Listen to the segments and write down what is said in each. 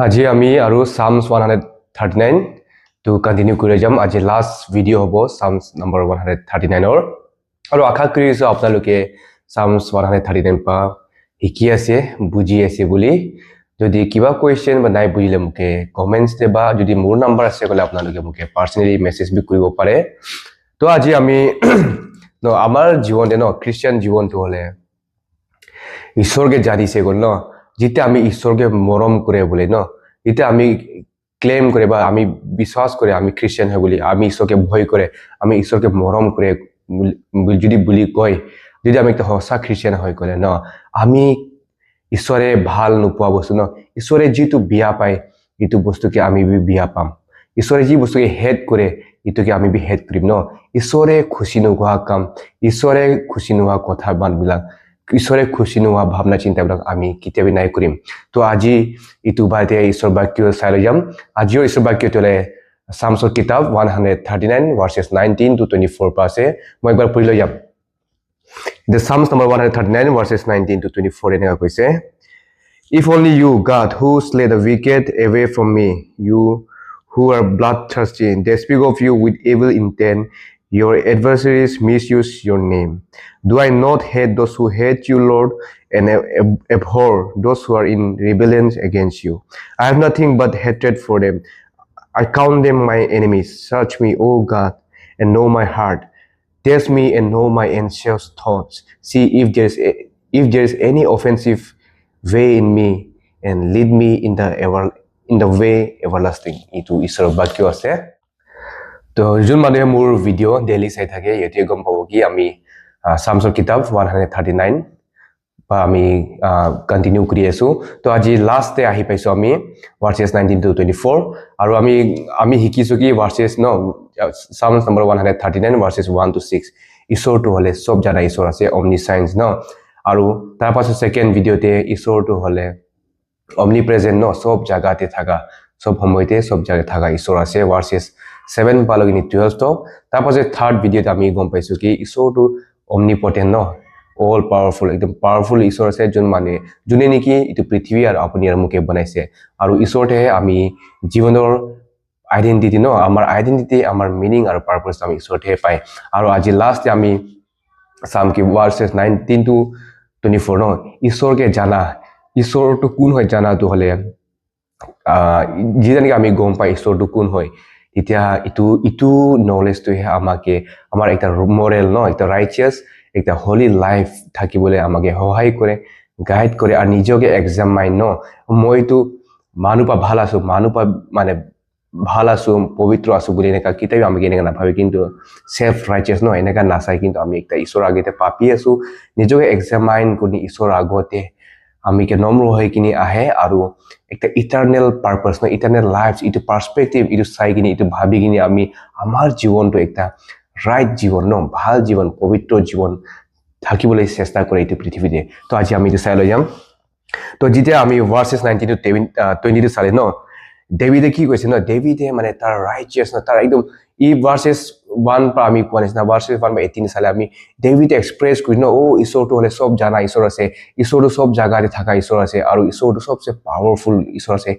আজি আমি আৰু Psalms 139 to continue কৰি যাম। আজি লাষ্ট ভিডিঅ' হ'ব Psalms number 139 ৰ আৰু আশা কৰিছো আপোনালোকে Psalms 139 পা শিকি আছে বুজি আছে বুলি। যদি কিবা কোৱেশ্চন বা নাই বুজিলে মোকে কমেন্টছ দেবা, যদি মোৰ নাম্বাৰ আছে গলে আপোনালোকে মোকে পাৰ্সোনালি মেছেজ বি কৰিব পাৰে। তো আজি আমি আমাৰ জীৱনতে খ্ৰীষ্টিয়ান জীৱনটো হলে ঈশ্বৰকে জানিছে গল যেতিয়া আমি ঈশ্বৰকে মৰম কৰে বুলি যেতিয়া আমি ক্লেম কৰে বা আমি বিশ্বাস কৰে আমি খ্ৰীষ্টিয়ান হয় বুলি, আমি ঈশ্বৰকে ভয় কৰে, আমি ঈশ্বৰকে মৰম কৰে যদি বুলি কয়, যদি আমি একটা সঁচা খ্ৰীষ্টিয়ান হয় গলে আমি ঈশ্বৰে ভাল নোপোৱা বস্তু ঈশ্বৰে যিটো বিয়া পায় এইটো বস্তুকে আমি বিয়া পাম। ঈশ্বৰে যি বস্তুকে হেড কৰে এইটোকে আমি হেড কৰিম ঈশ্বৰে খুশি নোহোৱা কাম, ঈশ্বৰে খুশি নোহোৱা কথা বানবিলাক, ঈশ্বৰে খুশি নোহোৱা ভাৱনা চিন্তাবিলাক আমি কেতিয়াবা নাই কৰিম। তো আজি এইটো বাৰতে ঈশ্বৰ বাক্য চাই লৈ যাম। আজিও ঈশ্বৰ বাক্যটো হ'লে Psalmsৰ কিতাপ 139 verses 19 to 24 পৰা আছে। মই একবাৰ পঢ়ি লৈ যাম। The Psalms number 139 verses 19 to 24 এনেকুৱা কৈছে, If only you, God, who slay the wicked away from me, you who are bloodthirsty, they speak of you with evil intent, your adversaries misuse your name. Do I not hate those who hate you, Lord, and abhor those who are in rebellion against you? I have nothing but hatred for them. I count them my enemies. Search me, O God, and know my heart. Test me and know my anxious thoughts. See if there is any offensive way in me, and lead me in the way everlasting. Itu ঈশ্বৰৰ বাক্য আছে। তো যোন মানুহে মোৰ video' daily চাই থাকে ইহঁতে গম পাব কি আমি Psalmsৰ কিতাপ 139 বা আমি কন্টিনিউ কৰি আছো। তো আজি লাষ্টে আহি পাইছো আমি verses 19 to 24 আৰু আমি শিকিছো কি verses Psalms number 139 verses 1 to 6 ঈশ্বৰটো হলে সব জানা ঈশ্বৰ আছে, omniscience আৰু তাৰ পাছত সেকেন্ড ভিডিঅ'তে ঈশ্বৰটো হলে omnipresent সব জায়গাতে থাকা, সব সময়তে সব জায়গায় থাকা ঈশ্বৰ আছে, verses 7 পালগিনি 12 তক। তাৰ পাছত থাৰ্ড ভিডিঅ'তে আমি গম পাইছো কি ঈশ্বৰটো omnipotent all powerful, একদম পাৱাৰফুল ঈশ্বৰ আছে যোনে নেকি এইটো পৃথিৱী আৰু আপুনি আৰু মোকে বনাইছে। আৰু ঈশ্বৰতে আমি জীৱনৰ আইডেন্টিটি আমাৰ আইডেন্টিটি, আমাৰ মিনিং আৰু পাৰপাস আমি ঈশ্বৰতে পাই। আৰু আজি লাষ্টে আমি চাম কি verses 19 to 24 ঈশ্বৰকে জানা, ঈশ্বৰটো কোন হয় জানাটো হলে যেনেকৈ আমি গম পাই ঈশ্বৰটো কোন হয়, তেতিয়া ইটো নলেজটোহে আমাকে আমাৰ একটা মৰেল একটা ৰাইচিয়াছ একটা হলি লাইফ থাকিবলৈ আমাকে সহায় কৰে, গাইড কৰে। আৰু নিজকে এক্সামাইন মইতো মানুহ পা ভাল আছো, মানুহ পা মানে ভাল আছো, পবিত্ৰ আছো বুলি এনেকা কেতিয়াবা আমি এনেকা নাভাবে, কিন্তু সেলফ ৰাইচিয়াছ এনেকা নাচাই, কিন্তু আমি একটা ঈশ্বৰৰ আগতে পাপি আছো, নিজকে এক্সামাইন কৰি ঈশ্বৰৰ আগতে আমি নম্ৰ হৈ কিনি আহে আৰু একটা ইটাৰনেল পাৰপাস ইটাৰনেল লাইফ এইটো পাৰ্সপেক্টিভ এইটো চাই কিনি এইটো ভাবি কিনি আমি আমাৰ জীৱনটো একটা ৰাইট জীৱন ভাল জীৱন, পবিত্ৰ জীৱন থাকিবলৈ চেষ্টা কৰে এইটো পৃথিৱীতে। তো আজি আমি এইটো চাই লৈ যাম। তো যেতিয়া আমি verses 19 to 20 চালে ডেভিডে কি কৈছে ডেভিডে মানে তাৰ ৰাইচিয়াছ তাৰ একদম ই verses 1 পৰা আমি কোৱা নিচিনা verses 1 বা 18 চালে আমি ডেভিডে এক্সপ্ৰেছ কৰি ঈশ্বৰটো হলে সব জানা ঈশ্বৰ আছে, ঈশ্বৰটো সব জাগাতে থাকা ঈশ্বৰ আছে আৰু ঈশ্বৰটো সবচে পাৱাৰফুল ঈশ্বৰ আছে।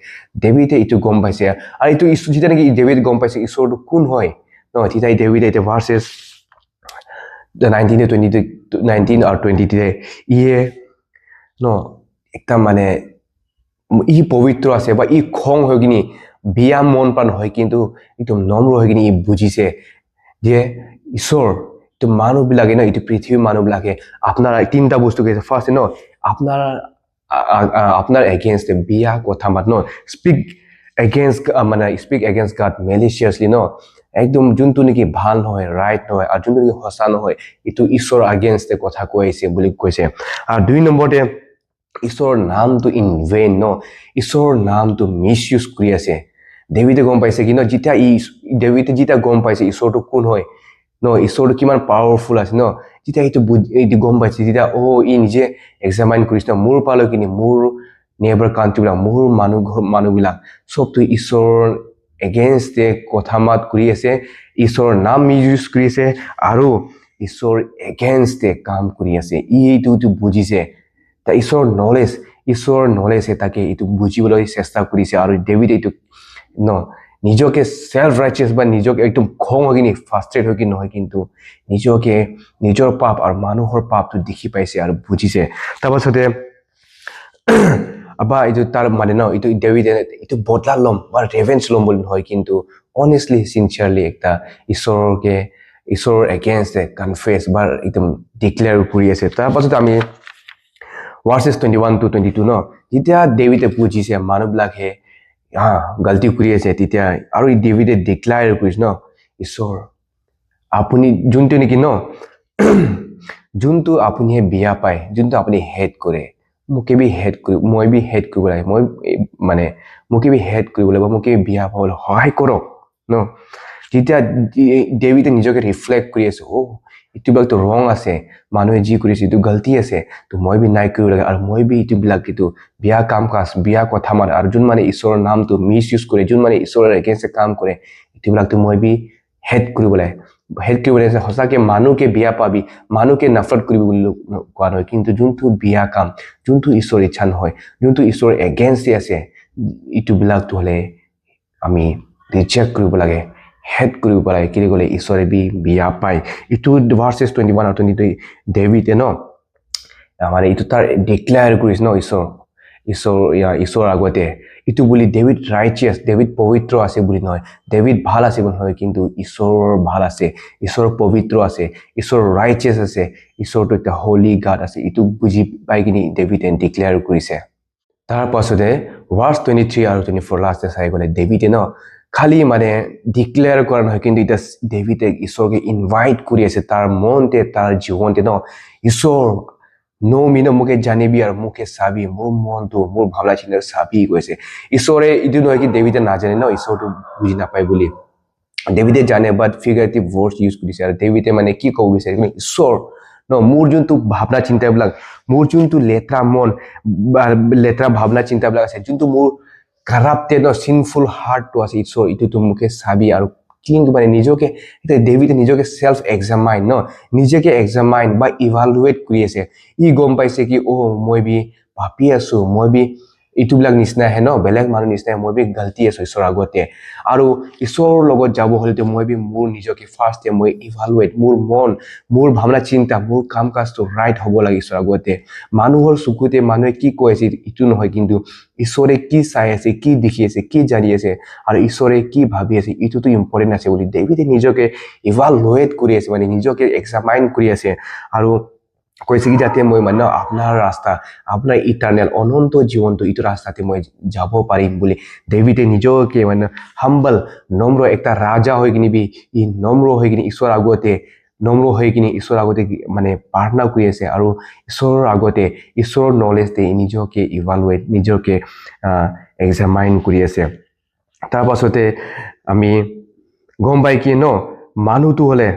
ডেভিডে এইটো গম পাইছে আৰু এইটো যেতিয়া নেকি ডেভিড গম পাইছে ঈশ্বৰটো কোন হয় তেতিয়া ডেভিডে এতিয়া verses 19 আৰু 20 ইয়ে একটা মানে ই পবিত্ৰ আছে বা ই খং হৈ কিনি বিয়া মন প্ৰাণ হয়, কিন্তু একদম নম্ৰ হৈ কিনি ই বুজিছে যে ঈশ্বৰ এইটো মানুহবিলাকে এইটো পৃথিৱীৰ মানুহবিলাকে আপোনাৰ তিনিটা বস্তু কৈছে। ফাৰ্ষ্ট আপোনাৰ এগেইনষ্ট বিয়া কথা মাত স্পিক এগেইনষ্ট গড মেলিচিয়াছলি একদম যোনটো নেকি ভাল নহয়, ৰাইট নহয়, আৰু যোনটো নেকি সঁচা নহয় এইটো ঈশ্বৰৰ এগেইনষ্টে কথা কৈছে বুলি কৈছে। আৰু 2 নম্বৰতে ঈশ্বৰৰ নামটো ইন ভেইন ঈশ্বৰৰ নামটো মিছইউজ কৰি আছে। ডেভিডে গম পাইছে কি ডেভিডে যেতিয়া গম পাইছে ঈশ্বৰটো কোন হয় ঈশ্বৰটো কিমান পাৱাৰফুল আছে যেতিয়া এইটো গম পাইছে, তেতিয়া ই নিজে এক্সামাইন কৰিছে মোৰ পালৈ কিনি মোৰ নেবাৰ কাণ্ট্ৰিবিলাক মোৰ মানুহবিলাক চবটো ঈশ্বৰৰ এগেইনষ্টে কথা মাত কৰি আছে, ঈশ্বৰৰ নাম মিছইউজ কৰি আছে আৰু ঈশ্বৰৰ এগেইনষ্টে কাম কৰি আছে। এইটো বুজিছে ঈশ্বৰৰ নলেজ ঈশ্বৰৰ নলেজ তাকে এইটো বুজিবলৈ চেষ্টা কৰিছে আৰু ডেভিড এইটো ন নিজকে সেলফ ৰাইচিয়াস বা নিজকে একদম খং হৈ কিনি ফাৰ্ষ্ট্ৰেট হৈ কিনি নহয় কিন্তু নিজকে নিজৰ পাপ আৰু মানুহৰ পাপটো দেখি পাইছে আৰু বুজিছে তাৰপাছতে আবা এইটো তাৰ মানে ন এইটো ডেভিড এইটো বদলা লম বা ৰেভেঞ্চ লম বুলি নহয় কিন্তু অনেষ্টলি সিনচিয়াৰলি একটা ঈশ্বৰৰ এগেইনষ্ট কনফেছ বা একদম ডিক্লেয়াৰ কৰি আছে তাৰপাছত আমি ভাৰ্চেছ 21 to 22 ন যেতিয়া ডেভিডে বুজিছে মানুহবিলাকে গলতি কৰি আছে তেতিয়া আৰু ডেভিডে ডিক্লেয়াৰ কৰিছে ন ঈশ্বৰ আপুনি যোনটো নেকি ন যোনটো আপুনি বিয়া পায় যোনটো আপুনি হেড কৰে মোকে বি হেড কৰি মই বি হেড কৰিব লাগে মই মানে মোকে বি হেড কৰিব লাগিব মোকে বিয়া পাবলৈ সহায় কৰক ন তেতিয়া ডেভিডে নিজকে ৰিফ্লেক্ট কৰি আছে এইটো বিলাকতো ৰং আছে মানুহে যি কৰিছে এইটো গলতি আছে তো মই বি নাই কৰিব লাগে আৰু মই বি এইটো বিলাক এইটো বিয়া কাম কাজ বিয়া কথা মানে আৰু যোন মানে ঈশ্বৰৰ নামটো মিছ ইউজ কৰে যোন মানে ঈশ্বৰৰ এগেইনষ্টে কাম কৰে এইটো বিলাকতো মই বি হেড কৰিব লাগে হেড কৰিব লাগে সঁচাকে মানুহকে বিয়া পাবি মানুহকে নফৰত কৰিব বুলি কোৱা নহয় কিন্তু যোনটো বিয়া কাম যোনটো ঈশ্বৰৰ ইচ্ছা নহয় যোনটো ঈশ্বৰৰ এগেইনষ্টে আছে এইটো বিলাকতো হলে আমি ৰিজেক্ট কৰিব লাগে হেড কৰিব লাগে কি ক'লে ঈশ্বৰে বিয়া পায় এইটো ভাৰ্চেছ 21 আৰু 22 ডেভিডে ন মানে এইটো তাৰ ডিক্লেয়াৰ কৰিছে ন ঈশ্বৰৰ আগতে এইটো বুলি ডেভিড ৰাইচিয়াছ ডেভিড পবিত্ৰ আছে বুলি নহয় ডেভিড ভাল আছে বুলি নহয় কিন্তু ঈশ্বৰ ভাল আছে ঈশ্বৰ পবিত্ৰ আছে ঈশ্বৰ ৰাইচিয়াছ আছে ঈশ্বৰটো এটা হোলি গড আছে এইটো বুজি পাই কিনি ডেভিডে ডিক্লেয়াৰ কৰিছে তাৰ পাছতে ভাৰ্চ 23 আৰু 24 লাষ্টে চাই গ'লে ডেভিডে ন খালি মানে ডিক্লেয়াৰ কৰা নহয় কিন্তু এতিয়া ডেভিডে ঈশ্বৰকে ইনভাইট কৰি আছে তাৰ মনতে তাৰ জীৱনতে ন ঈশ্বৰ মিন মোকে জানিবি আৰু মোকে চাবি মোৰ মনটো মোৰ ভাৱনা চিন্তা চাবি কৈছে ঈশ্বৰে এইটো নহয় কি ডেভিডে নাজানে ন ঈশ্বৰটো বুজি নাপায় বুলি ডেভিডে জানে বাট ফিগাৰেটিভ ৱৰ্ডছ ইউজ কৰিছে আৰু ডেভিডে মানে কি ক'ব বিচাৰে ঈশ্বৰ ন মোৰ যোনটো ভাৱনা চিন্তাবিলাক মোৰ যোনটো লেতেৰা মন লেতেৰা ভাৱনা চিন্তাবিলাক আছে যোনটো মোৰ corrupted or sinful heart to আছে ঈশ্বৰ এইটো মোকে চাবি আৰু কিন্তু মানে নিজকে ডেভিডে নিজকে সেলফ এক্সামাইন ন নিজকে এক্সামাইন বা ইভালুৱেট কৰি আছে গম পাইছে কি মই বি ভাবি আছো মই বি এইটোবিলাক নিচিনা হে ন বেলেগ মানুহ নিচিনা মই বি গলতি আছো ঈশ্বৰৰ আগতে আৰু ঈশ্বৰৰ লগত যাব হলে মই বি মোৰ নিজকে ফাৰ্ষ্ট মই ইভালুৱেট মোৰ মন মোৰ ভাৱনা চিন্তা মোৰ কাম কাজটো ৰাইট হ'ব লাগে ঈশ্বৰৰ আগতে মানুহৰ চকুতে মানুহে কি কৈ আছে এইটো নহয় কিন্তু ঈশ্বৰে কি চাই আছে কি দেখি আছে কি জানি আছে আৰু ঈশ্বৰে কি ভাবি আছে এইটোতো ইম্পৰ্টেণ্ট আছে বুলি ডেভিডে নিজকে ইভালুৱেট কৰি আছে মানে নিজকে এক্সামাইন কৰি আছে আৰু কৈছে কি যাতে মই মানে আপোনাৰ ৰাস্তা আপোনাৰ ইটাৰনেল অনন্ত জীৱনটো এইটো ৰাস্তাতে মই যাব পাৰিম বুলি ডেভিডে নিজকে মানে হাম্বল নম্ৰ একটা ৰাজা হৈ কিনি নম্ৰ হৈ কিনি ঈশ্বৰৰ আগতে নম্ৰ হৈ কিনি ঈশ্বৰৰ আগতে মানে প্ৰাৰ্থনা কৰি আছে আৰু ঈশ্বৰৰ আগতে ঈশ্বৰৰ নলেজ দি নিজকে ইভালুৱেট নিজকে এক্সামাইন কৰি আছে তাৰ পাছতে আমি গম পাই কি ন মানুহটো হলে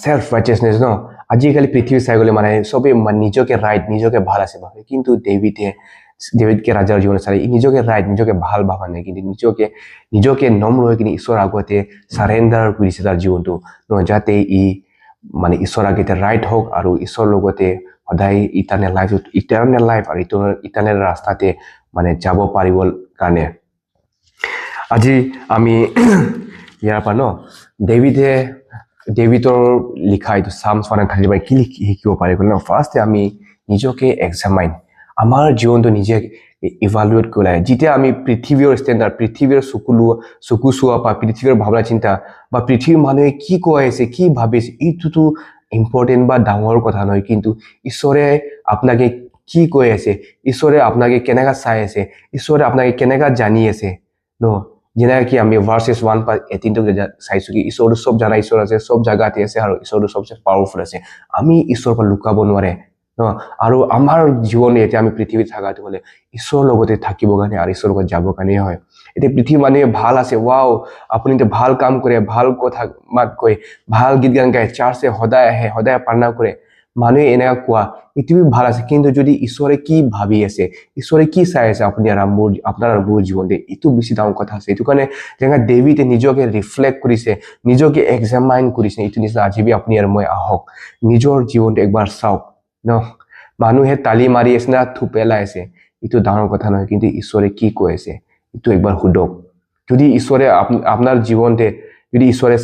সেলফ ৰাইচিয়াছনেছ ন আজিকালি পৃথিৱী চাই গ'লে মানে সবে নিজকে ৰাইট নিজকে ভাল আছে ভাবে কিন্তু ডেভিডকে ৰাজাৰ জীৱন চাই নিজকে ৰাইট নিজকে ভাল ভাবা নাই কিন্তু নিজকে নম্ৰ হৈ কিনি ঈশ্বৰৰ আগতে চাৰেণ্ডাৰ কৰিছে তাৰ জীৱনটো ন যাতে মানে ঈশ্বৰৰ আগতে ৰাইট হওক আৰু ঈশ্বৰৰ লগতে সদায় ইটাৰনেল লাইফ আৰু ইটাৰনেল ৰাস্তাতে মানে যাব পাৰিব কাৰণে আজি আমি ইয়াৰ পৰা ন ডেভিডৰ লিখা এইটো সামছ 135 কি শিকিব পাৰি ন ফাৰ্ষ্টে আমি নিজকে এক্সামাইন আমাৰ জীৱনটো নিজে ইভালুৱেট কৰিব লাগে যেতিয়া আমি পৃথিৱীৰ ষ্টেণ্ডাৰ্ড পৃথিৱীৰ চকু চোৱা বা পৃথিৱীৰ ভাৱনা চিন্তা বা পৃথিৱীৰ মানুহে কি কৈ আছে কি ভাবিছে এইটোতো ইম্পৰ্টেণ্ট বা ডাঙৰ কথা নহয় কিন্তু ঈশ্বৰে আপোনাকে কি কৈ আছে ঈশ্বৰে আপোনাকে কেনেকা চাই আছে ঈশ্বৰে আপোনাকে কেনেকা জানি আছে ন যেনেকৈ কি আমি ভাৰ্চেছ 1:18 চাইছো কি ঈশ্বৰটো সব জানা ঈশ্বৰ আছে সব জাগাতে আছে আৰু ঈশ্বৰটো সবচে পাৱাৰফুল আছে আমি ঈশ্বৰৰ পৰা লুকাব নোৱাৰে ন আৰু আমাৰ জীৱন এতিয়া আমি পৃথিৱীত থকাটো হলে ঈশ্বৰৰ লগতে থাকিব কাৰণে আৰু ঈশ্বৰৰ লগত যাব কাৰণে হয় এতিয়া পৃথিৱীৰ মানুহে ভাল আছে ৱাও আপুনি এতিয়া ভাল কাম কৰে ভাল কথা মাত কয় ভাল গীত গান গায় চাৰ্চে সদায় আহে সদায় প্ৰাৰ্থনা কৰে মানুহে এনেকা কোৱা এইটো ভাল আছে কিন্তু যদি ঈশ্বৰে কি ভাবি আছে ঈশ্বৰে কি চাই আছে আপুনি আৰু আপোনাৰ মোৰ জীৱনতে এইটো বেছি ডাঙৰ কথা আছে এইটো কাৰণে যেনেকৈ ডেভিডে নিজকে ৰিফ্লেক্ট কৰিছে নিজকে এক্সামাইন কৰিছে এইটো নিচিনা আজি আপুনি আৰু মই আহক নিজৰ জীৱনটো একবাৰ চাওক ন মানুহে তালি মাৰি আছে না থুপেলাই আছে এইটো ডাঙৰ কথা নহয় কিন্তু ঈশ্বৰে কি কৈ আছে এইটো একবাৰ সুধক যদি ঈশ্বৰে আপোনাৰ জীৱনতে যদি ঈশ্বৰে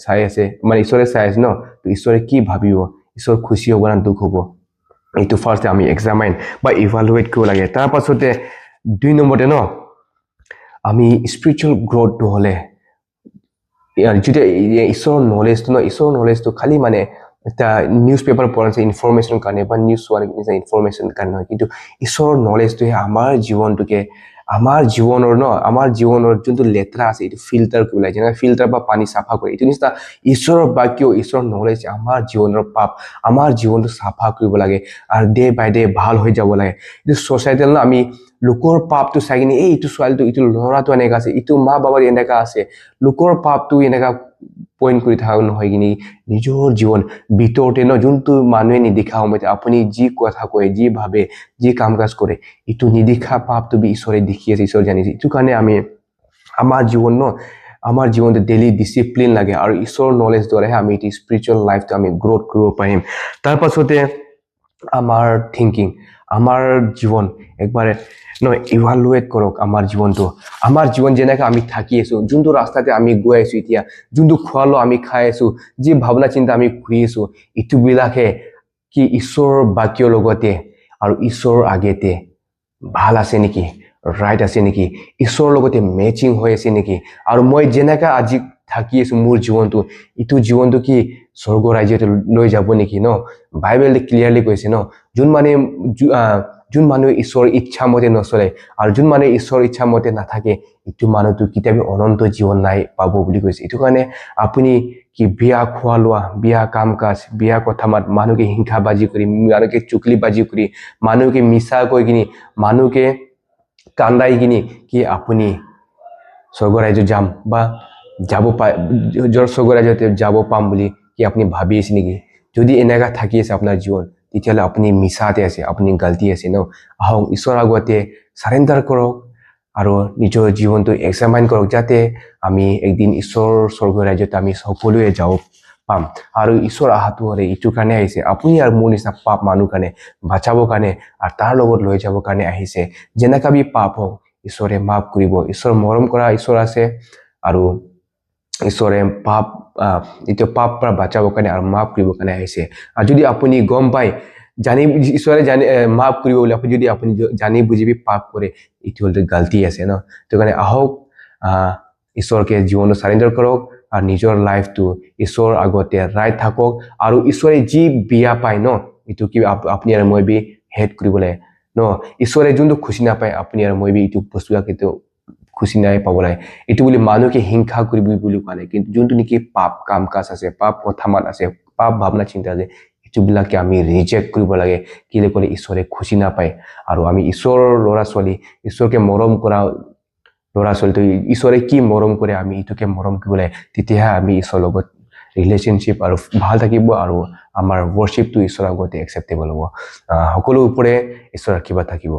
চাই আছে মানে ঈশ্বৰে চাই আছে ন তো ঈশ্বৰে কি ভাবিব ঈশ্বৰ খুশি হ'ব না দুখ হ'ব এইটো ফাৰ্ষ্ট আমি এক্সামাইন বা ইভালুৱেট কৰিব লাগে তাৰ পাছতে 2 নম্বৰতে ন আমি স্পিৰিচুৱেল গ্ৰোথটো হ'লে যদি ঈশ্বৰৰ নলেজটো খালি মানে এটা নিউজ পেপাৰ পঢ়া নিচিনা ইনফৰমেশ্যন কাৰণে বা নিউজ চোৱাৰ নিচিনা ইনফৰমেশ্যন কাৰণে নহয় কিন্তু ঈশ্বৰৰ নলেজটোহে আমাৰ জীৱনটোকে আমাৰ জীৱনৰ যোনটো লেতেৰা আছে এইটো ফিল্টাৰ কৰিব লাগে যেনে ফিল্টাৰ বা পানী চাফা কৰে এইটো নিচিনা ঈশ্বৰৰ বাক্য ঈশ্বৰৰ নলেজ আমাৰ জীৱনৰ পাপ আমাৰ জীৱনটো চাফা কৰিব লাগে আৰু ডে বাই ডে ভাল হৈ যাব লাগে এইটো ছ'চাইটিত আমি লোকৰ পাপটো চাই কিনে এইটো ছোৱালীটো এইটো ল'ৰাটো এনেকা আছে এইটো মা বাবাৰ এনেকা আছে লোকৰ পাপটো এনেকা পইণ্ট কৰি থকা নহয় কিনি নিজৰ জীৱন ভিতৰতে ন যোনটো মানুহে নিদেখা সময়তে আপুনি যি কথা কয় যি ভাবে যি কাম কাজ কৰে এইটো নিদেখা পাপটো ঈশ্বৰে দেখি আছে ঈশ্বৰ জানিছে এইটো কাৰণে আমি আমাৰ জীৱনটো ডেইলি ডিচিপ্লিন লাগে আৰু ঈশ্বৰৰ নলেজ দ্বাৰাহে আমি এইটো স্পিৰিচুৱেল লাইফটো আমি গ্ৰোথ কৰিব পাৰিম তাৰ পাছতে আমাৰ থিংকিং আমাৰ জীৱন একবাৰে ইভালুৱেট কৰক আমাৰ জীৱন যেনেকৈ আমি থাকি আছো যোনটো ৰাস্তাতে আমি গৈ আছো এতিয়া যোনটো খোৱালো আমি খাই আছো যি ভাৱনা চিন্তা আমি কৰি আছো এইটো বিলাকে কি ঈশ্বৰৰ বাক্যৰ লগতে আৰু ঈশ্বৰৰ আগেতে ভাল আছে নেকি ৰাইট আছে নেকি ঈশ্বৰৰ লগতে মেচিং হৈ আছে নেকি আৰু মই যেনেকৈ আজি থাকি আছো মোৰ জীৱনটো এইটো জীৱনটো কি স্বৰ্গ ৰাজ্যত লৈ যাব নেকি ন বাইবেলে ক্লিয়াৰলি কৈছে ন যোন মানুহে ঈশ্বৰৰ ইচ্ছা মতে নচলে আৰু যোন মানুহে ঈশ্বৰৰ ইচ্ছা মতে নাথাকে এইটো মানুহটো কেতিয়াবা অনন্ত জীৱন নাই পাব বুলি কৈছে এইটো কাৰণে আপুনি কি বিয়া খোৱা লোৱা বিয়া কাম কাজ বিয়া কথা মাত মানুহকে হিংসা বাজি কৰি মানুহকে চুকলি বাজি কৰি মানুহকে মিছা কৈ কিনি মানুহকে কান্দাই কিনি কি আপুনি স্বৰ্গ ৰাজ্য যাম বা স্বৰ্গ ৰাজ্যতে যাব পাম বুলি কি আপুনি ভাবি আছে নেকি যদি এনেকা থাকি আছে আপোনাৰ জীৱন তেতিয়াহ'লে আপুনি মিছাতে আছে আপুনি গলতি আছে ন আহক ঈশ্বৰৰ আগতে চাৰেণ্ডাৰ কৰক আৰু নিজৰ জীৱনটো এক্সামাইন কৰক যাতে আমি একদিন ঈশ্বৰৰ স্বৰ্গ ৰাজ্যত আমি সকলোৱে যাব পাম আৰু ঈশ্বৰ আহাটো হ'লে এইটো কাৰণে আহিছে আপুনি আৰু মোৰ নিচিনা পাপ মানুহ কাৰণে বাচাবৰ কাৰণে আৰু তাৰ লগত লৈ যাবৰ কাৰণে আহিছে যেনেকা বি পাপ হওক ঈশ্বৰে মাফ কৰিব ঈশ্বৰ মৰম কৰা ঈশ্বৰ আছে আৰু ঈশ্বৰে এইটো পাপ পৰা বাচাবৰ কাৰণে আৰু মাফ কৰিবৰ কাৰণে আহিছে আৰু যদি আপুনি গম পায় ঈশ্বৰে মাফ কৰিব বুলি আপুনি জানি বুজি পাপ কৰে এইটো হ'লে গলতি আছে ন সেইটো কাৰণে আহক ঈশ্বৰকে জীৱনটো চাৰেণ্ডাৰ কৰক আৰু নিজৰ লাইফটো ঈশ্বৰৰ আগতে ৰাইট থাকক আৰু ঈশ্বৰে যি বিয়া পায় ন এইটো কি আপুনি আৰু মই বি হেড কৰিব লাগে ন ঈশ্বৰে যোনটো খুচি নাপায় আপুনি আৰু মই বি এইটো বস্তু কিন্তু খুচি নাই পাব লাগে এইটো বুলি মানুহকে হিংসা কৰিব বুলি কোৱা নাই কিন্তু যোনটো নেকি পাপ কাম কাজ আছে পাপ কথা মান আছে পাপ ভাৱনা চিন্তা আছে এইটোবিলাকে আমি ৰিজেক্ট কৰিব লাগে কেলৈ ক'লে ঈশ্বৰে খুচি নাপায় আৰু আমি ঈশ্বৰৰ ল'ৰা ছোৱালী ঈশ্বৰকে মৰম কৰা ল'ৰা ছোৱালীটো ঈশ্বৰে কি মৰম কৰে আমি এইটোকে মৰম কৰিব লাগে তেতিয়াহে আমি ঈশ্বৰৰ লগত ৰিলেশ্যনশ্বিপ আৰু ভাল থাকিব আৰু আমাৰ ৱৰ্শ্বিপটো ঈশ্বৰৰ আগতে একচেপ্টেবল হ'ব সকলো ওপৰে ঈশ্বৰৰ কিবা থাকিব